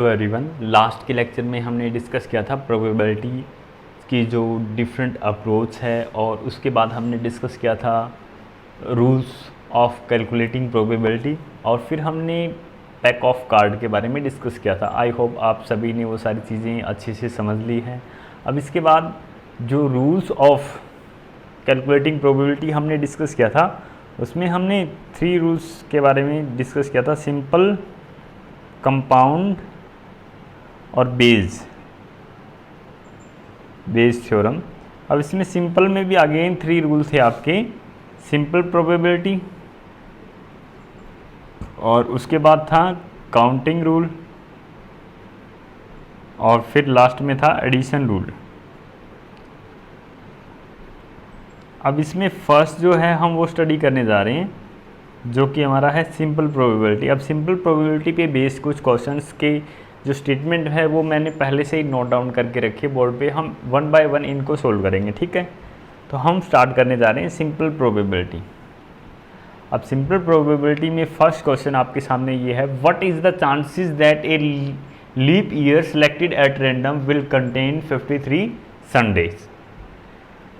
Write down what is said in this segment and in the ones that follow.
Hello everyone, last के lecture में हमने डिस्कस किया था प्रोबेबिलिटी की जो डिफरेंट अप्रोच है, और उसके बाद हमने डिस्कस किया था रूल्स ऑफ कैलकुलेटिंग प्रोबेबिलिटी, और फिर हमने पैक ऑफ कार्ड के बारे में डिस्कस किया था। आई होप आप सभी ने वो सारी चीज़ें अच्छे से समझ ली हैं। अब इसके बाद जो रूल्स ऑफ कैलकुलेटिंग प्रोबेबिलिटी हमने डिस्कस किया था, उसमें हमने 3 रूल्स के बारे में डिस्कस किया था: सिंपल, कंपाउंड और बेज थ्योरम। अब इसमें सिंपल में भी अगेन 3 रूल थे आपके: सिंपल प्रोबेबिलिटी, और उसके बाद था काउंटिंग रूल, और फिर लास्ट में था एडिशन रूल। अब इसमें फर्स्ट जो है हम वो स्टडी करने जा रहे हैं, जो कि हमारा है सिंपल प्रोबेबिलिटी। अब सिंपल प्रोबेबिलिटी पे बेस कुछ क्वेश्चंस के जो स्टेटमेंट है वो मैंने पहले से ही नोट डाउन करके रखे बोर्ड पे, हम 1 बाय 1 इनको सोल्व करेंगे, ठीक है। तो हम स्टार्ट करने जा रहे हैं सिंपल प्रोबेबिलिटी। अब सिंपल प्रोबेबिलिटी में फर्स्ट क्वेश्चन आपके सामने ये है: what is the chances that a leap year selected at random will contain 53 Sundays.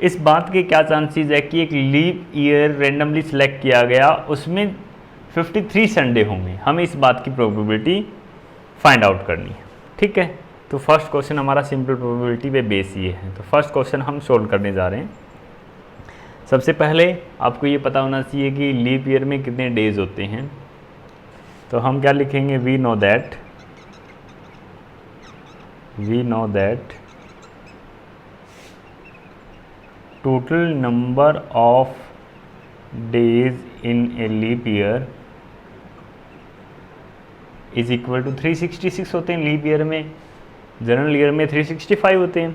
इस बात के क्या चांसेस है कि एक लीप ईयर रैंडमली सेलेक्ट किया गया, उसमें 53 संडे होंगे। हमें इस बात की प्रोबेबिलिटी फाइंड आउट करनी है, ठीक है। तो फर्स्ट क्वेश्चन हमारा सिंपल प्रोबेबिलिटी पे बेस ये है। तो फर्स्ट क्वेश्चन हम सोल्व करने जा रहे हैं। सबसे पहले आपको ये पता होना चाहिए कि लीप ईयर में कितने डेज होते हैं। तो हम क्या लिखेंगे: we know that total number of days in a leap year is equal to 366 होते हैं लीप ईयर में। जनरल ईयर में 365 होते हैं।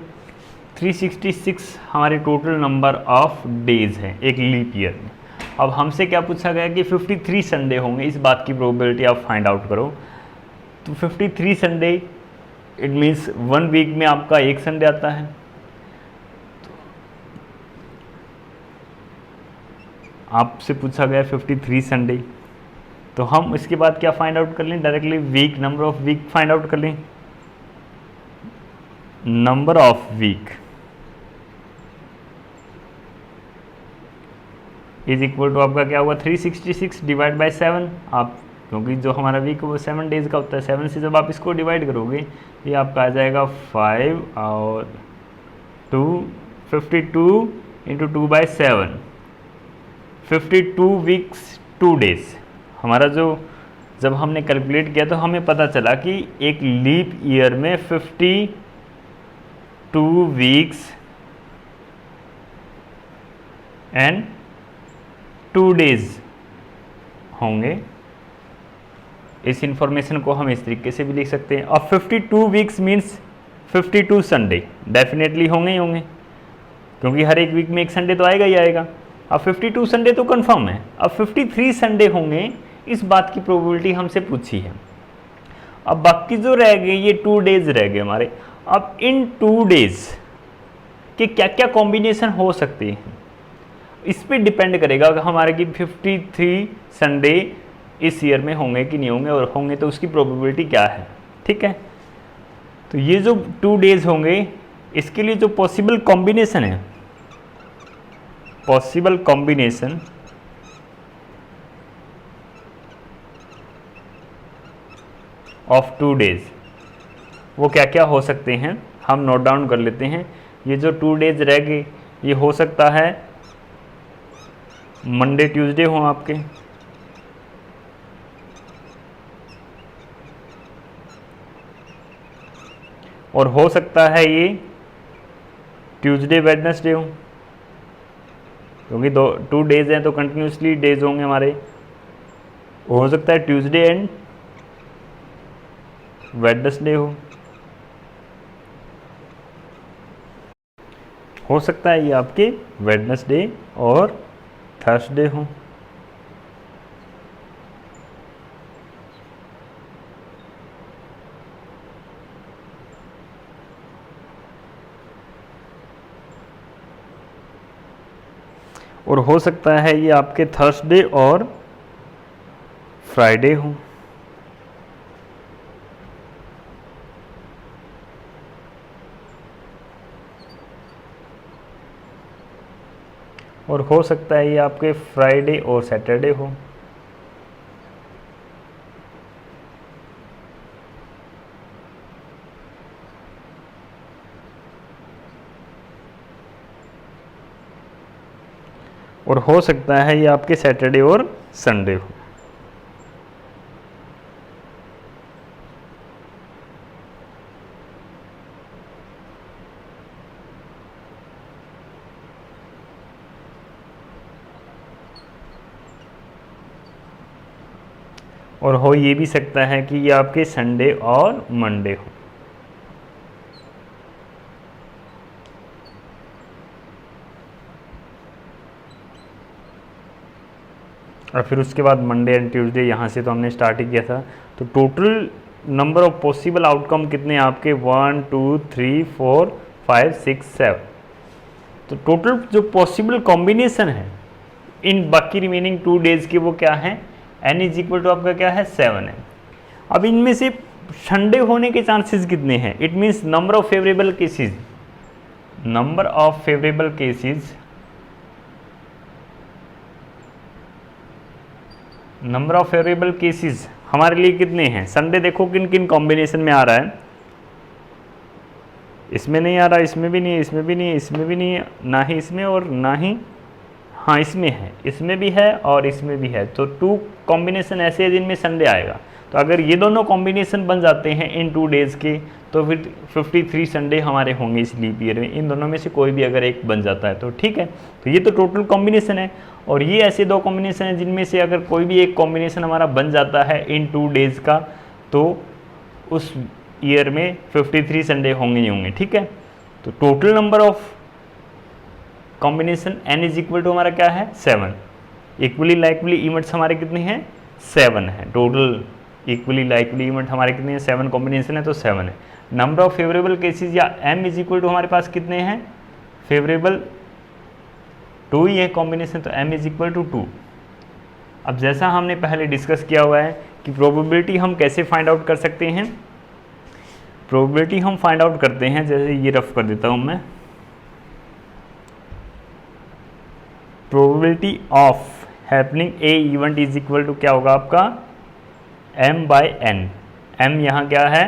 366 हमारे टोटल नंबर ऑफ डेज हैं एक लीप ईयर में। अब हमसे क्या पूछा गया कि 53 संडे होंगे, इस बात की प्रोबेबिलिटी आप फाइंड आउट करो। तो 53 संडे इट मीन्स 1 वीक में आपका एक संडे आता है। आपसे पूछा गया 53 संडे, तो हम इसके बाद क्या फाइंड आउट कर लें? Directly week, number of week find out कर लें। Number of week is equal to आपका क्या हुआ? 366 डिवाइड बाय 7। आप क्योंकि जो हमारा वीक वो 7 डेज का होता है, 7 से जब आप इसको डिवाइड करोगे ये आपका आ जाएगा 5 और 2, 52 इंटू 2 बाई 7, 52 वीक्स 2 डेज। हमारा जो जब हमने कैलकुलेट किया तो हमें पता चला कि एक लीप ईयर में 52 वीक्स एंड 2 डेज होंगे। इस इंफॉर्मेशन को हम इस तरीके से भी लिख सकते हैं। अब 52 वीक्स मीन्स 52 संडे डेफिनेटली होंगे ही होंगे, क्योंकि हर एक वीक में एक संडे तो आएगा ही आएगा। अब 52 संडे तो कंफर्म है। अब 53 संडे होंगे, इस बात की प्रोबेबिलिटी हमसे पूछी है। अब बाकी जो रह गए ये 2 डेज रह गए हमारे। अब इन 2 डेज के क्या क्या कॉम्बिनेशन हो सकते हैं, इस पे डिपेंड करेगा कि हमारे की 53 संडे इस ईयर में होंगे कि नहीं होंगे, और होंगे तो उसकी प्रोबेबिलिटी क्या है, ठीक है। तो ये जो 2 डेज होंगे, इसके लिए जो पॉसिबल कॉम्बिनेशन है, पॉसिबल कॉम्बिनेशन ऑफ 2 डेज, वो क्या क्या हो सकते हैं हम नोट डाउन कर लेते हैं। ये जो 2 डेज रह गए, ये हो सकता है मंडे ट्यूसडे हो आपके, और हो सकता है ये ट्यूसडे वेडनेसडे हो, क्योंकि 2 डेज हैं तो कंटिन्यूसली डेज होंगे हमारे। हो सकता है ट्यूसडे एंड वेडनेसडे हो सकता है ये आपके वेडनेसडे और थर्सडे हो। और हो सकता है ये आपके थर्सडे और फ्राइडे हो। और हो सकता है ये आपके फ्राइडे और सैटरडे हो। और हो सकता है ये आपके सैटरडे और संडे हो। और हो ये भी सकता है कि ये आपके संडे और मंडे हो। और फिर उसके बाद मंडे एंड ट्यूसडे यहाँ से तो हमने स्टार्ट ही किया था। तो total number of possible outcome कितने हैं आपके 1 2 3 4 5 6 7। तो टोटल जो पॉसिबल कॉम्बिनेशन है इन बाकी रिमेनिंग 2 डेज के वो क्या है, n इज इक्वल टू आपका क्या है 7 है। अब इनमें से संडे होने के चांसेस कितने हैं, it means number of favourable cases, number of favourable cases, number of favourable cases हमारे लिए कितने हैं। संडे देखो किन किन कॉम्बिनेशन में आ रहा है, इसमें नहीं आ रहा, इसमें भी नहीं है, इसमें भी नहीं है, इसमें भी नहीं है, ना ही इसमें और ना ही, हाँ इसमें है, इसमें भी है और इसमें भी है। तो 2 कॉम्बिनेशन ऐसे हैं जिनमें संडे आएगा। तो अगर ये दोनों कॉम्बिनेशन बन जाते हैं इन 2 डेज के तो फिर 53 संडे हमारे होंगे इस लीप ईयर में। इन दोनों में से कोई भी अगर एक बन जाता है तो ठीक है। तो ये तो टोटल कॉम्बिनेशन है। और ये ऐसे 2 कॉम्बिनेशन हैं जिनमें से अगर कोई भी एक कॉम्बिनेशन हमारा बन जाता है इन 2 डेज का तो उस ईयर में 53 संडे होंगे ही होंगे, ठीक है। तो total number of combination n is equal to हमारा क्या है 7। इक्वली लाइकली इवेंट्स हमारे कितने हैं 7 है। टोटल इक्वली लाइकली इवेंट हमारे कितने हैं 7 कॉम्बिनेशन है तो 7 है। नंबर ऑफ फेवरेबल केसेस या m इज इक्वल टू हमारे पास कितने हैं, फेवरेबल 2 ही है कॉम्बिनेशन तो m इज इक्वल टू 2। अब जैसा हमने पहले डिस्कस किया हुआ है कि प्रोबेबिलिटी हम कैसे फाइंड आउट कर सकते हैं, प्रोबेबिलिटी हम फाइंड आउट करते हैं, जैसे ये रफ कर देता हूँ मैं, probability of happening a event is equal to क्या होगा आपका m/n। m यहाँ क्या है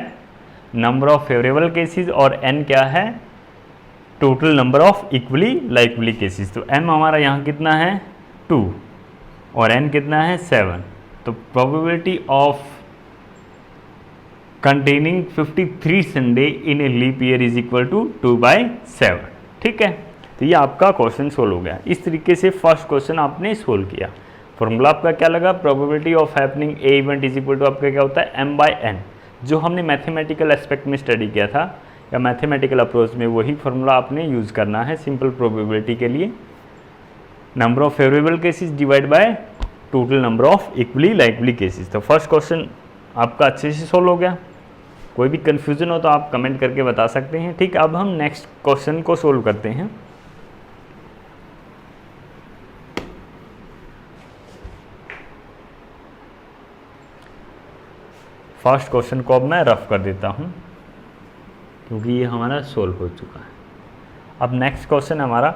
नंबर ऑफ फेवरेबल केसेस और n क्या है total number of equally likely cases. तो m हमारा यहाँ कितना है 2 और n कितना है 7। तो probability of containing 53 Sunday in a leap year is equal to 2/7, ठीक है। तो ये आपका क्वेश्चन सोल्व हो गया। इस तरीके से फर्स्ट क्वेश्चन आपने सोल्व किया। फॉर्मूला आपका क्या लगा, probability of happening a event is equal to आपका क्या होता है m/n, जो हमने मैथमेटिकल एस्पेक्ट में स्टडी किया था या मैथमेटिकल अप्रोच में, वही फार्मूला आपने यूज़ करना है सिंपल प्रोबेबिलिटी के लिए। Number of favourable cases divide by total number of equally likely cases. तो फर्स्ट क्वेश्चन आपका अच्छे से सोल्व हो गया। कोई भी कन्फ्यूज़न हो तो आप कमेंट करके बता सकते हैं, ठीक है। अब हम नेक्स्ट क्वेश्चन को सोल्व करते हैं। फर्स्ट क्वेश्चन को अब मैं रफ कर देता हूँ क्योंकि ये हमारा सोल्व हो चुका है। अब नेक्स्ट क्वेश्चन हमारा,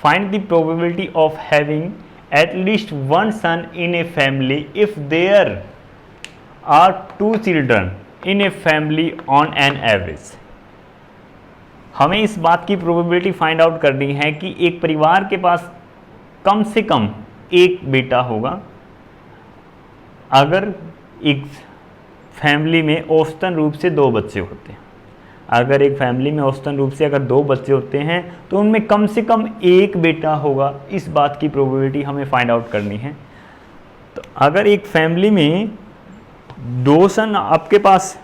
find the probability of having at least 1 son in a family if there are 2 children in a family on an average. हमें इस बात की प्रोबेबिलिटी फाइंड आउट करनी है कि एक परिवार के पास कम से कम एक बेटा होगा अगर एक फैमिली में औसतन रूप से 2 बच्चे होते हैं। अगर एक फैमिली में औसतन रूप से अगर 2 बच्चे होते हैं तो उनमें कम से कम एक बेटा होगा, इस बात की प्रोबेबिलिटी हमें फाइंड आउट करनी है। तो अगर एक फैमिली में 2 सन आपके पास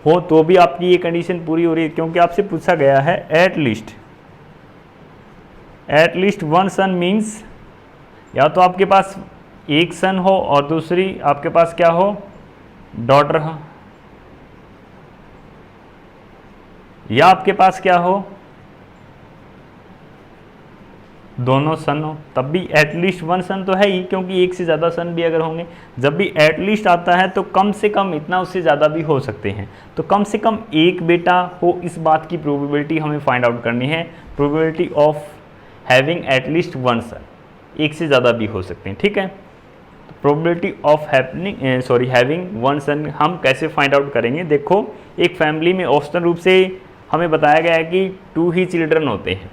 हो तो भी आपकी ये कंडीशन पूरी हो रही है, क्योंकि आपसे पूछा गया है एट लीस्ट 1 सन मीन्स या तो आपके पास एक सन हो और दूसरी आपके पास क्या हो डॉटर हो, या आपके पास क्या हो दोनों सन हो, तब भी एटलीस्ट 1 सन तो है ही, क्योंकि एक से ज़्यादा सन भी अगर होंगे, जब भी एटलीस्ट आता है तो कम से कम इतना, उससे ज़्यादा भी हो सकते हैं। तो कम से कम एक बेटा हो, इस बात की प्रोबेबिलिटी हमें फाइंड आउट करनी है। Probability of having at least one son, एक से ज़्यादा भी हो सकते हैं, ठीक है। Probability of having one son हम कैसे फाइंड आउट करेंगे? देखो, एक फैमिली में औसतन रूप से हमें बताया गया है कि 2 ही चिल्ड्रन होते हैं।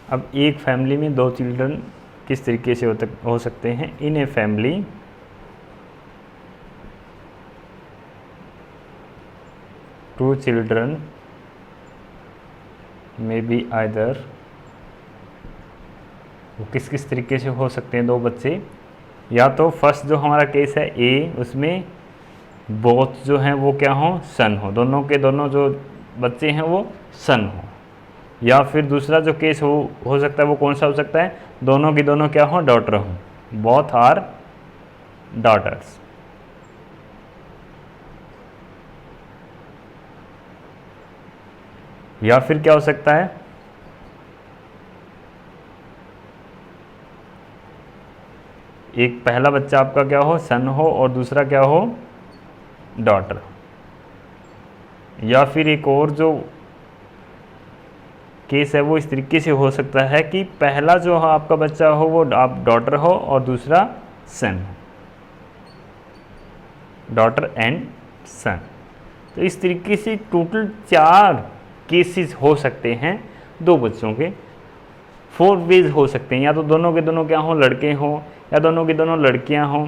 अब एक फैमिली में 2 चिल्ड्रन किस तरीके से हो सकते हैं? इन ए फैमिली टू चिल्ड्रन में बी आइदर, वो किस किस तरीके से हो सकते हैं 2 बच्चे? या तो फर्स्ट जो हमारा केस है ए, उसमें बोथ जो हैं वो क्या हो? सन हो, दोनों के दोनों जो बच्चे हैं वो सन हो। या फिर दूसरा जो केस हो सकता है वो कौन सा हो सकता है? दोनों की दोनों क्या हो? डॉटर हो, बोथ आर डॉटर्स। या फिर क्या हो सकता है? एक पहला बच्चा आपका क्या हो? सन हो, और दूसरा क्या हो? डॉटर। या फिर एक और जो केस है वो इस तरीके से हो सकता है कि पहला जो आपका बच्चा हो वो आप डॉटर हो और दूसरा सन, डॉटर एंड सन। तो इस तरीके से टोटल 4 केसेस हो सकते हैं 2 बच्चों के। 4 वेज हो सकते हैं, या तो दोनों के दोनों क्या हो? लड़के हों, या दोनों की दोनों लड़कियां हों,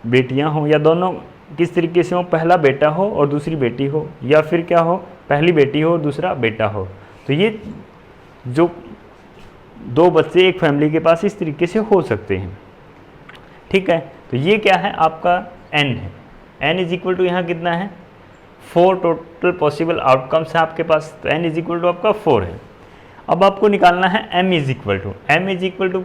बेटियां हों, या दोनों किस तरीके से हो? पहला बेटा हो और दूसरी बेटी हो, या फिर क्या हो? पहली बेटी हो और दूसरा बेटा हो। तो ये जो 2 बच्चे एक फैमिली के पास इस तरीके से हो सकते हैं, ठीक है। तो ये क्या है? आपका n है। n इज इक्वल टू यहाँ कितना है? 4 टोटल पॉसिबल आउटकम्स है आपके पास, तो n इज इक्वल टू आपका 4 है। अब आपको निकालना है m इज इक्वल टू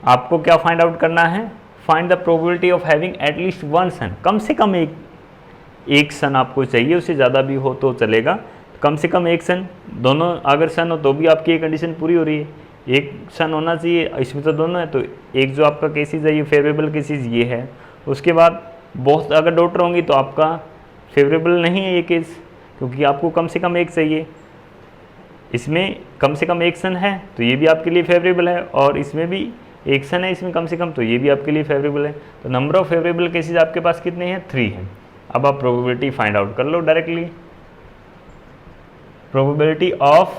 आपको क्या फाइंड आउट करना है? Find the probability of having at least one son. कम से कम एक सन आपको चाहिए, उससे ज़्यादा भी हो तो चलेगा, कम से कम एक सन। दोनों अगर सन हो तो भी आपकी ये कंडीशन पूरी हो रही है, एक सन होना चाहिए, इसमें तो दोनों है, तो एक जो आपका केसेस है ये फेवरेबल केसेस ये है। उसके बाद बहुत अगर डॉटर होंगी तो आपका फेवरेबल नहीं है ये केस, क्योंकि आपको कम से कम एक चाहिए। इसमें कम से कम एक सन है तो ये भी आपके लिए फेवरेबल है, और इसमें भी एक सन है इसमें कम से कम, तो ये भी आपके लिए फेवरेबल है। तो नंबर ऑफ फेवरेबल केसेस आपके पास कितने हैं? 3 हैं। अब आप प्रोबेबिलिटी फाइंड आउट कर लो डायरेक्टली। प्रोबेबिलिटी ऑफ,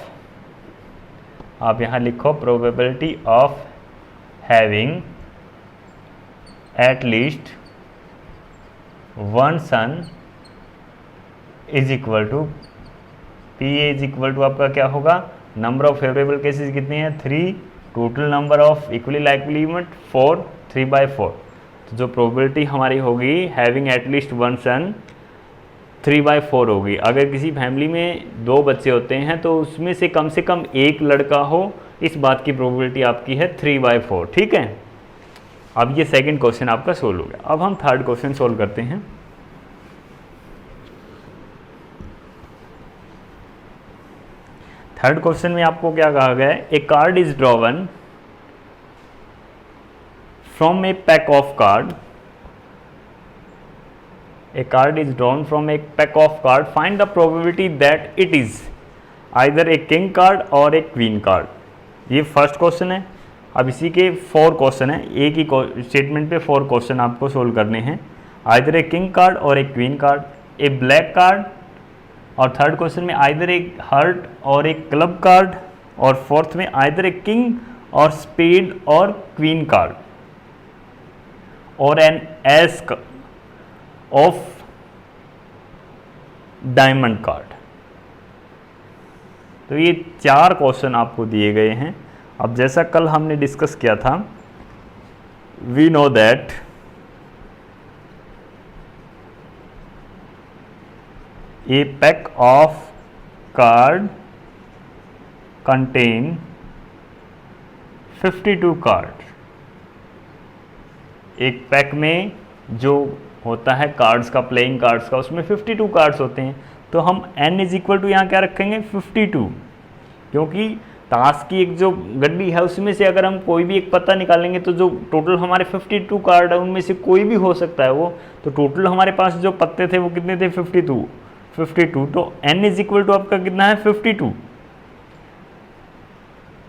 आप यहाँ लिखो probability of having at least one son is equal to P A is equal to आपका क्या होगा? नंबर ऑफ फेवरेबल केसेस कितने हैं? 3, total number of equally likely event 4, 3/4। तो जो प्रोबेबिलिटी हमारी होगी हैविंग एटलीस्ट वन सन 3/4 होगी। अगर किसी फैमिली में 2 बच्चे होते हैं तो उसमें से कम एक लड़का हो, इस बात की प्रोबेबिलिटी आपकी है 3/4, ठीक है। अब ये सेकंड क्वेश्चन आपका सोल्व हो गया। अब हम थर्ड क्वेश्चन सोल्व करते हैं। थर्ड क्वेश्चन में आपको क्या कहा गया है? A card is drawn from a pack of card. A card is drawn from a pack of card. Find the probability that it is either a king card or a queen card. ये first question है। अब इसी के 4 question है, एक ही statement पे 4 question आपको solve करने हैं। आइदर ए किंग कार्ड और a queen card, a black card, और थर्ड क्वेश्चन में आइदर ए हर्ट और ए क्लब कार्ड, और फोर्थ में आइदर ए किंग और स्पेड और क्वीन कार्ड, और an ace of diamond card. तो ये 4 क्वेश्चन आपको दिए गए हैं। अब जैसा कल हमने डिस्कस किया था, we know that a pack of card contain 52 card. एक पैक में जो होता है कार्ड्स का, प्लेइंग कार्ड्स का, उसमें 52 कार्ड्स होते हैं। तो हम n इज इक्वल टू यहाँ क्या रखेंगे? 52, क्योंकि ताश की एक जो गड्डी है उसमें से अगर हम कोई भी एक पत्ता निकालेंगे तो जो टोटल हमारे 52 कार्ड है उनमें से कोई भी हो सकता है वो। तो टोटल हमारे पास जो पत्ते थे वो कितने थे? 52। तो n इज इक्वल टू आपका कितना है? 52।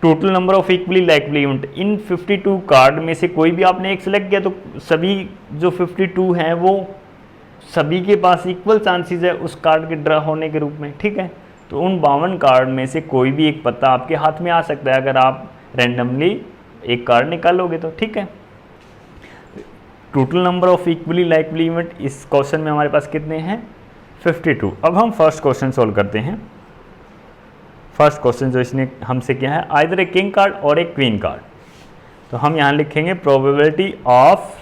Total number of equally likely event in 52 card में से कोई भी आपने एक सेलेक्ट किया तो सभी जो 52 हैं वो सभी के पास इक्वल चांसेस है उस कार्ड के ड्रा होने के रूप में, ठीक है। तो उन 52 कार्ड में से कोई भी एक पत्ता आपके हाथ में आ सकता है अगर आप रैंडमली एक कार्ड निकालोगे तो, ठीक है। Total number of equally likely event इस क्वेश्चन में हमारे पास कितने हैं? 52। अब हम फर्स्ट क्वेश्चन सॉल्व करते हैं। फर्स्ट क्वेश्चन जो इसने हमसे किया है, आइदर ए किंग कार्ड और ए क्वीन कार्ड। तो हम यहाँ लिखेंगे probability of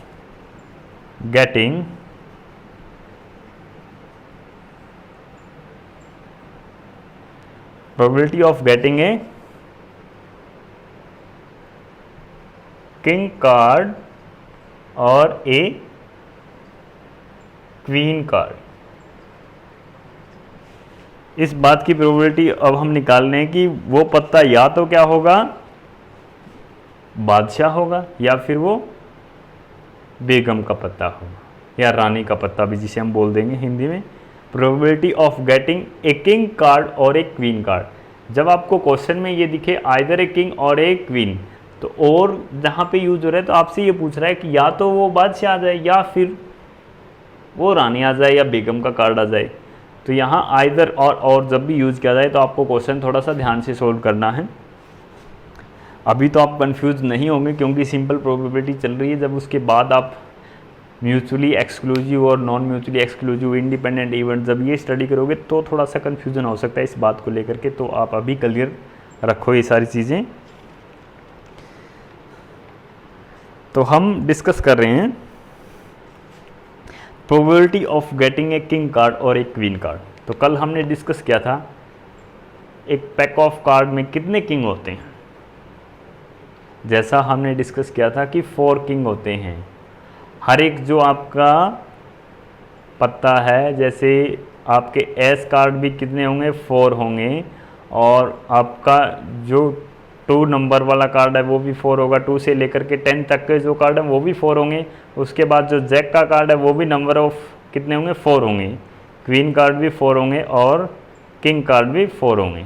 getting a king card और ए क्वीन कार्ड। इस बात की प्रोबेबिलिटी अब हम निकाल रहे हैं कि वो पत्ता या तो क्या होगा, बादशाह होगा, या फिर वो बेगम का पत्ता होगा या रानी का पत्ता भी जिसे हम बोल देंगे हिंदी में। Probability of getting a king card और ए क्वीन कार्ड। जब आपको क्वेश्चन में ये दिखे आइदर ए किंग और ए क्वीन, तो और जहाँ पे यूज हो रहा है तो आपसे ये पूछ रहा है कि या तो वो बादशाह आ जाए या फिर वो रानी आ जाए या बेगम का कार्ड आ जाए। तो यहाँ आइदर और जब भी यूज़ किया जाए तो आपको क्वेश्चन थोड़ा सा ध्यान से सोल्व करना है। अभी तो आप कंफ्यूज नहीं होंगे क्योंकि सिंपल प्रोबेबिलिटी चल रही है। जब उसके बाद आप म्यूचुअली एक्सक्लूसिव और non mutually exclusive independent event जब ये स्टडी करोगे तो थोड़ा सा कन्फ्यूज़न हो सकता है इस बात को लेकर के। तो आप अभी क्लियर रखो ये सारी चीज़ें। तो हम डिस्कस कर रहे हैं probability of getting a king card और एक क्वीन कार्ड। तो कल हमने डिस्कस किया था एक पैक ऑफ कार्ड में कितने किंग होते हैं। जैसा हमने डिस्कस किया था कि 4 किंग होते हैं। हर एक जो आपका पत्ता है, जैसे आपके एस कार्ड भी कितने होंगे, 4 होंगे, और आपका जो 2 नंबर वाला कार्ड है वो भी 4 होगा। 2 से लेकर के 10 तक के जो कार्ड है वो भी 4 होंगे। उसके बाद जो जैक का कार्ड है वो भी नंबर ऑफ कितने होंगे, 4 होंगे। क्वीन कार्ड भी 4 होंगे और किंग कार्ड भी 4 होंगे।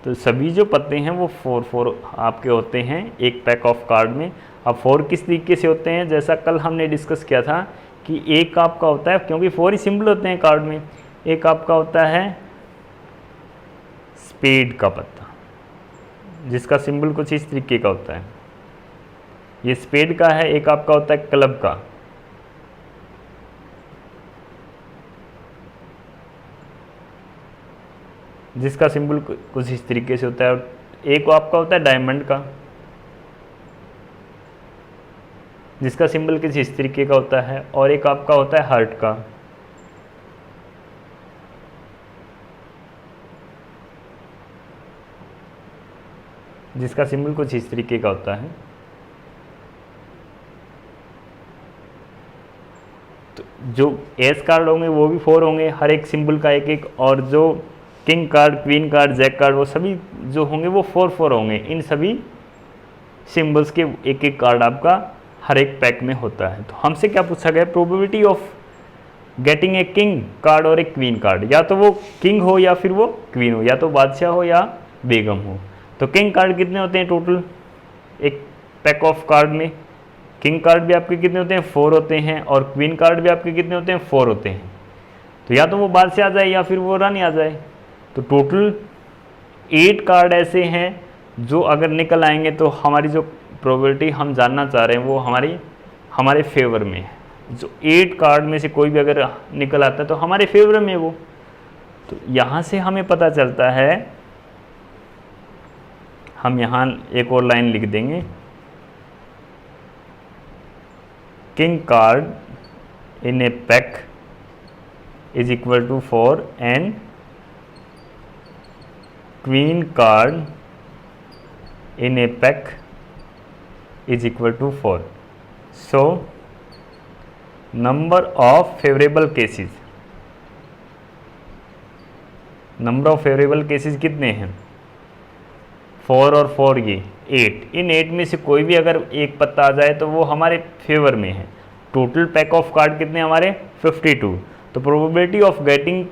तो सभी जो पत्ते हैं वो 4 आपके होते हैं एक पैक ऑफ कार्ड में। अब 4 किस तरीके से होते हैं, जैसा कल हमने डिस्कस किया था कि एक आपका होता है, क्योंकि 4 ही सिंबल होते हैं कार्ड में, एक आपका होता है स्पेड का पत्ता जिसका सिंबल कुछ इस तरीके का होता है, ये स्पेड का है। एक आपका होता है क्लब का, जिसका सिंबल कुछ इस तरीके से होता है। और एक आपका होता है डायमंड का, जिसका सिंबल कुछ इस तरीके का होता है। और एक आपका होता है हार्ट का, जिसका सिंबल कुछ इस तरीके का होता है। तो जो एस कार्ड होंगे वो भी 4 होंगे, हर एक सिंबल का एक एक। और जो king card, queen card, jack card, वो सभी जो होंगे वो 4 होंगे। इन सभी सिंबल्स के एक एक कार्ड आपका हर एक पैक में होता है। तो हमसे क्या पूछा गया, probability of getting a king card और ए क्वीन कार्ड। या तो वो किंग हो या फिर वो क्वीन हो, या तो बादशाह हो या बेगम हो। तो किंग कार्ड कितने होते हैं टोटल एक पैक ऑफ कार्ड में? किंग कार्ड भी आपके कितने होते हैं, 4 होते हैं, और क्वीन कार्ड भी आपके कितने होते हैं, 4 होते हैं। तो या तो वो बादशाह आ जाए या फिर वो रानी आ जाए। तो टोटल 8 कार्ड ऐसे हैं जो अगर निकल आएंगे तो हमारी जो प्रोबेबिलिटी हम जानना चाह रहे हैं वो हमारे फेवर में है। जो 8 कार्ड में से कोई भी अगर निकल आता है तो हमारे फेवर में वो। तो यहाँ से हमें पता चलता है, हम यहाँ एक और लाइन लिख देंगे, king card in a pack is equal to 4 and queen card in a pack is equal to 4. So number of favorable cases, number of favorable cases कितने हैं, 4 और 4 ये 8। इन 8 में से कोई भी अगर एक पत्ता आ जाए तो वो हमारे फेवर में है। टोटल पैक ऑफ कार्ड कितने हमारे, 52। तो probability of getting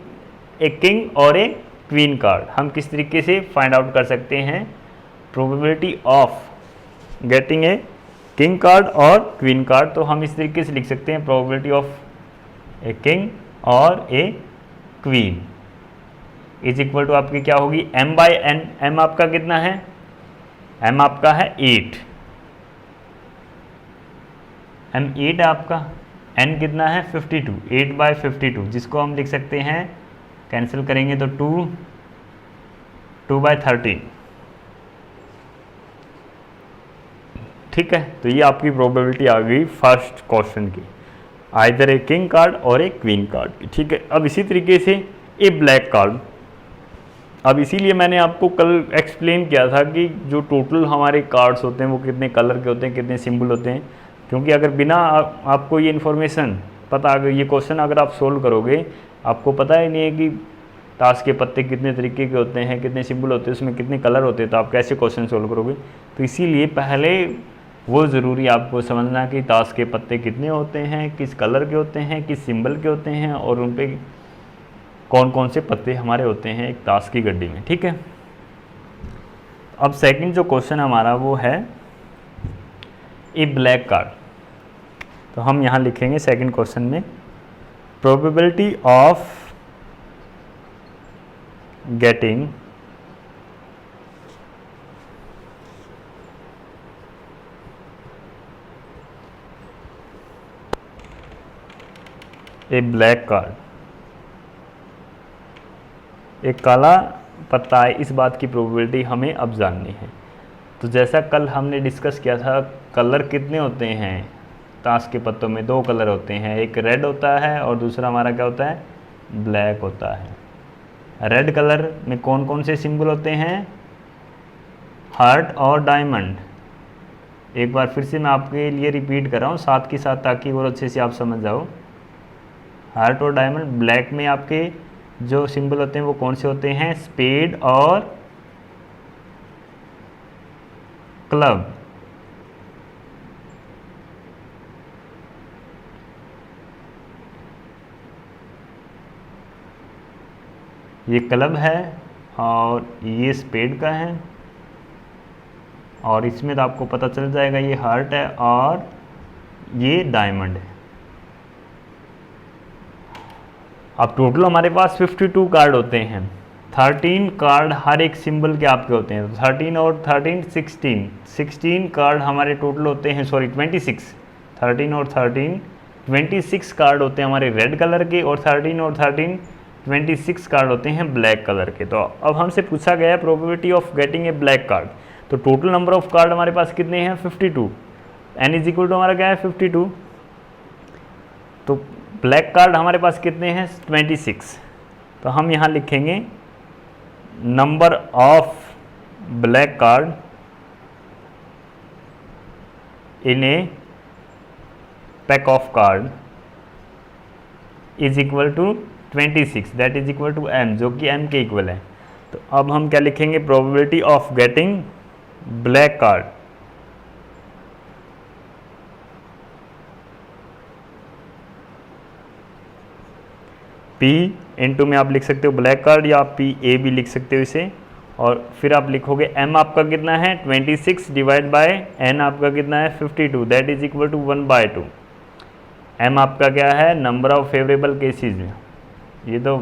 a king और ए क्वीन कार्ड हम किस तरीके से फाइंड आउट कर सकते हैं, probability of getting a king card और क्वीन कार्ड, तो हम इस तरीके से लिख सकते हैं प्रोबेबिलिटी ऑफ ए किंग और a queen is equal to आपकी क्या होगी m बाई एन। m आपका कितना है, m आपका है 8, m 8 है आपका, n कितना है 52, 8 बाई 52, जिसको हम लिख सकते हैं, कैंसिल करेंगे तो 2 बाई 13। ठीक है, तो ये आपकी प्रोबेबिलिटी आ गई फर्स्ट क्वेश्चन की, आइदर ए किंग कार्ड और ए क्वीन कार्ड की। ठीक है, अब इसी तरीके से ए ब्लैक कार्ड, अब इसीलिए मैंने आपको कल एक्सप्लेन किया था कि जो टोटल हमारे कार्ड्स होते हैं वो कितने कलर के होते हैं, कितने सिंबल होते हैं, क्योंकि अगर बिना आपको ये इन्फॉर्मेशन पता, अगर ये क्वेश्चन अगर आप सोल्व करोगे, आपको पता ही नहीं है कि ताश के पत्ते कितने तरीके के होते हैं, कितने सिंबल होते हैं, उसमें कितने कलर होते हैं, तो आप कैसे क्वेश्चन सोल्व करोगे। तो इसीलिए पहले वो ज़रूरी आपको समझना कि ताश के पत्ते कितने होते हैं, किस कलर के होते हैं, किस सिंबल के होते हैं, और उन पर कौन कौन से पत्ते हमारे होते हैं एक ताश की गड्डी में। ठीक है, अब सेकंड जो क्वेश्चन हमारा वो है ए ब्लैक कार्ड, तो हम यहाँ लिखेंगे सेकंड क्वेश्चन में probability of getting A black card, एक काला पत्ता है, इस बात की प्रोबेबिलिटी हमें अब जाननी है। तो जैसा कल हमने डिस्कस किया था, कलर कितने होते हैं ताश के पत्तों में, 2 कलर होते हैं, एक रेड होता है और दूसरा हमारा क्या होता है, ब्लैक होता है। रेड कलर में कौन कौन से सिंबल होते हैं, हार्ट और डायमंड। एक बार फिर से मैं आपके लिए रिपीट कर रहा हूँ साथ के साथ, ताकि और अच्छे से आप समझ जाओ। हार्ट और डायमंड। ब्लैक में आपके जो सिंबल होते हैं वो कौन से होते हैं, स्पेड और क्लब। ये क्लब है और ये स्पेड का है, और इसमें तो आपको पता चल जाएगा ये हार्ट है और ये डायमंड है। अब टोटल हमारे पास 52 कार्ड होते हैं, 13 कार्ड हर एक सिंबल के आपके होते हैं, तो 13 और 13 16 कार्ड हमारे टोटल होते हैं, सॉरी 26, 13 और 13 26 कार्ड होते हैं हमारे रेड कलर के, और 13 और 13 26 कार्ड होते हैं ब्लैक कलर के। तो अब हमसे पूछा गया है probability of getting A black card, तो टोटल नंबर ऑफ कार्ड हमारे पास कितने हैं, 52, n इज इक्वल टू हमारा क्या है 52, तो ब्लैक कार्ड हमारे पास कितने हैं 26, तो हम यहाँ लिखेंगे number of black card in a pack of card is equal to 26, that is equal to m, जो कि m के इक्वल है। तो अब हम क्या लिखेंगे, probability of getting black card P into में आप लिख सकते हो ब्लैक कार्ड, या आप PA भी लिख सकते हो इसे, और फिर आप लिखोगे m आपका कितना है 26 डिवाइड बाय n आपका कितना है 52, that is equal to 1/2। m आपका क्या है, नंबर ऑफ फेवरेबल केसेस में, ये तो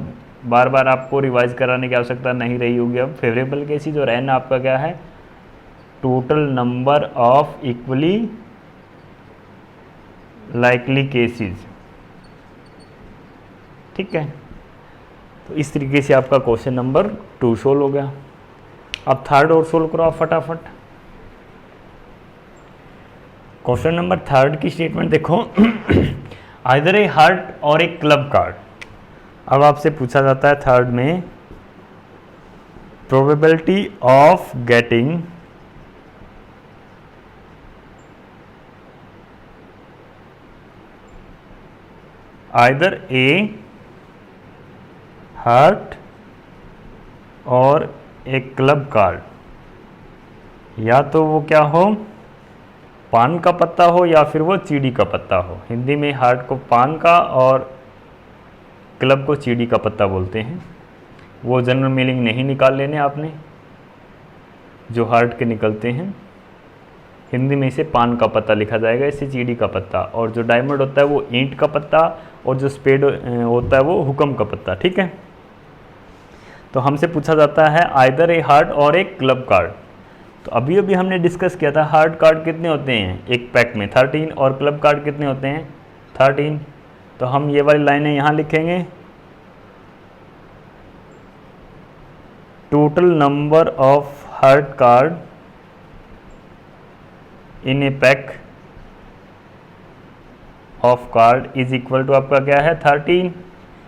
बार बार आपको रिवाइज कराने की आवश्यकता नहीं रही होगी अब, फेवरेबल केसेस, और n आपका क्या है, total number of equally likely cases. ठीक है, तो इस तरीके से आपका क्वेश्चन नंबर 2 सोल्व हो गया। अब थर्ड और सोल्व करो आप फटाफट। क्वेश्चन नंबर 3 की स्टेटमेंट देखो आइदर ए हार्ट और ए क्लब कार्ड। अब आपसे पूछा जाता है थर्ड में probability of getting either A heart और एक क्लब कार्ड, या तो वो क्या हो, पान का पत्ता हो या फिर वो चीड़ी का पत्ता हो। हिंदी में हार्ट को पान का और क्लब को चीड़ी का पत्ता बोलते हैं। वो जनरल मीनिंग नहीं निकाल लेने आपने। जो हार्ट के निकलते हैं, हिंदी में इसे पान का पत्ता लिखा जाएगा, इसे चीड़ी का पत्ता, और जो डायमंड होता है वो ईंट का पत्ता, और जो स्पेड होता है वो हुक्म का पत्ता। ठीक है, तो हमसे पूछा जाता है आइदर ए हार्ट और एक क्लब कार्ड। तो अभी अभी हमने डिस्कस किया था हार्ट कार्ड कितने होते हैं एक पैक में 13, और क्लब कार्ड कितने होते हैं 13। तो हम ये वाली लाइनें यहाँ लिखेंगे, total number of heart card in a pack of card is equal to आपका क्या है 13।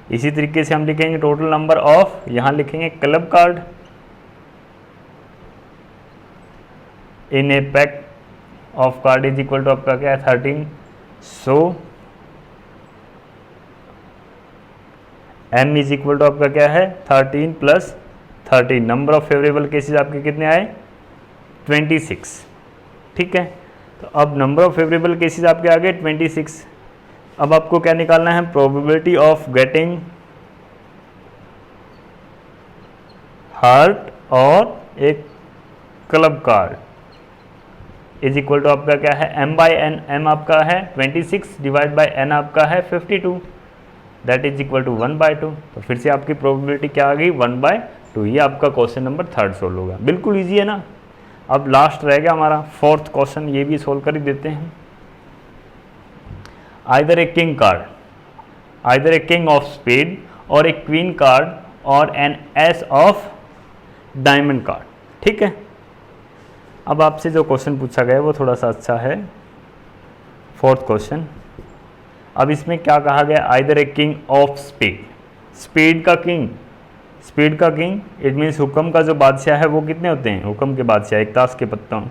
इसी तरीके से हम लिखेंगे टोटल नंबर ऑफ, यहाँ लिखेंगे club card in a pack of card is equal to आपका क्या है 13। So m is equal to आपका क्या है 13 plus 13। Number of favourable cases आपके कितने आए 26। ठीक है, तो अब नंबर ऑफ फेवरेबल केसेस आपके आ गए 26। अब आपको क्या निकालना है, प्रोबेबिलिटी ऑफ गेटिंग हार्ट और एक club card is equal to आपका क्या है m बाई n। m आपका है 26 डिवाइड बाई n आपका है 52, दैट इज इक्वल टू 1/2। तो फिर से आपकी प्रोबेबिलिटी क्या आ गई 1/2। ये आपका क्वेश्चन नंबर 3 सोल्व होगा। बिल्कुल ईजी है ना। अब लास्ट रह गया हमारा 4th क्वेश्चन, ये भी सोल्व कर ही देते हैं। Either a king card, either a king of spade और ए क्वीन कार्ड और an ace of diamond card. ठीक है, अब आपसे जो क्वेश्चन पूछा गया है वो थोड़ा सा अच्छा है, 4th क्वेश्चन। अब इसमें क्या कहा गया, either a king of spade, spade का किंग, स्पेड का किंग इट मीन्स हुक्म का जो बादशाह है वो कितने होते हैं, हुक्म के बादशाह एक ताश के पत्तों,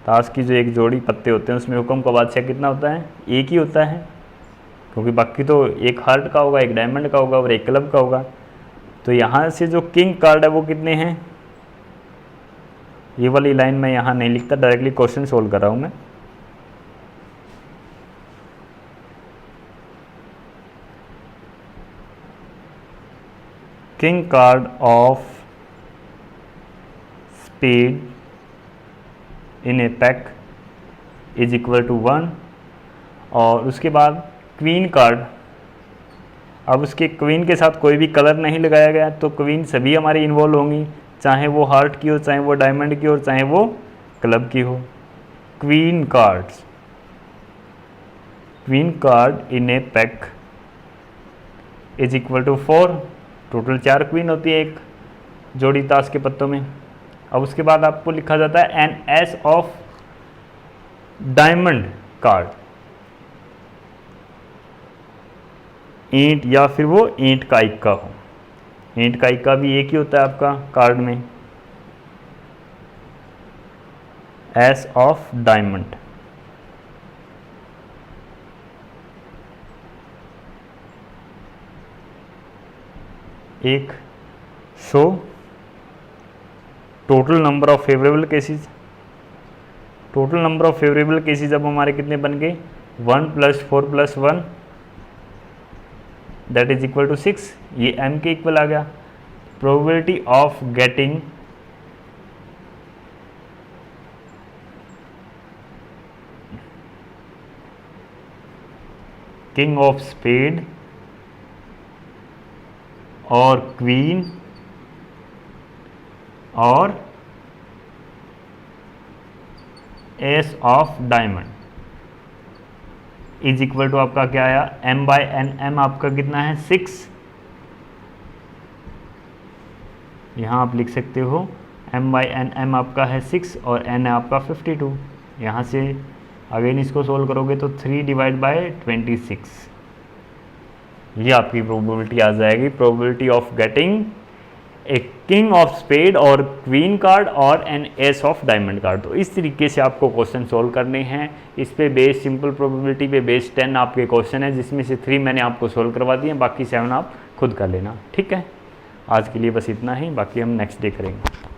ताश की जो एक जोड़ी पत्ते होते हैं उसमें हुक्म का बादशाह कितना होता है, एक ही होता है, क्योंकि बाकी तो एक हार्ट का होगा, एक डायमंड का होगा और एक क्लब का होगा। तो यहाँ से जो किंग कार्ड है वो कितने हैं, ये वाली लाइन मैं यहाँ नहीं लिखता, डायरेक्टली क्वेश्चन सोल्व कर रहा हूँ मैं। King card of spade in a pack is equal to 1, और उसके बाद क्वीन कार्ड। अब उसके क्वीन के साथ कोई भी कलर नहीं लगाया गया, तो क्वीन सभी हमारी इन्वॉल्व होंगी, चाहे वो हार्ट की हो, चाहे वो डायमंड की हो, चाहे वो क्लब की हो। Queen cards, queen card in a pack is equal to 4। Total 4 queen होती है एक जोड़ी ताश के पत्तों में। अब उसके बाद आपको लिखा जाता है an ace of diamond card, ईंट या फिर वो ईंट का इक्का हो, ईंट का इक्का भी एक ही होता है आपका कार्ड में, एस ऑफ डायमंड। एक show total number of favourable cases, total number of favourable cases अब हमारे कितने बन गए 1 + 4 + 1 दैट इज इक्वल टू 6। ये m के इक्वल आ गया। Probability of getting king of spade और क्वीन और ace of diamond is equal to आपका क्या आया m बाई n। m आपका कितना है 6, यहाँ आप लिख सकते हो m बाई n। m आपका है 6 और n है आपका 52। यहाँ से अगेन इसको सोल्व करोगे तो 3 डिवाइड बाई 26, ये आपकी प्रोबेबिलिटी आ जाएगी। Probability of getting a king of spade और क्वीन कार्ड और an ace of diamond card. तो इस तरीके से आपको क्वेश्चन सोल्व करने हैं। इस पे बेस सिंपल प्रोबेबिलिटी पे बेस 10 आपके क्वेश्चन है, जिसमें से 3 मैंने आपको सोल्व करवा दिए, बाकी 7 आप खुद कर लेना। ठीक है, आज के लिए बस इतना ही, बाकी हम नेक्स्ट डे करेंगे।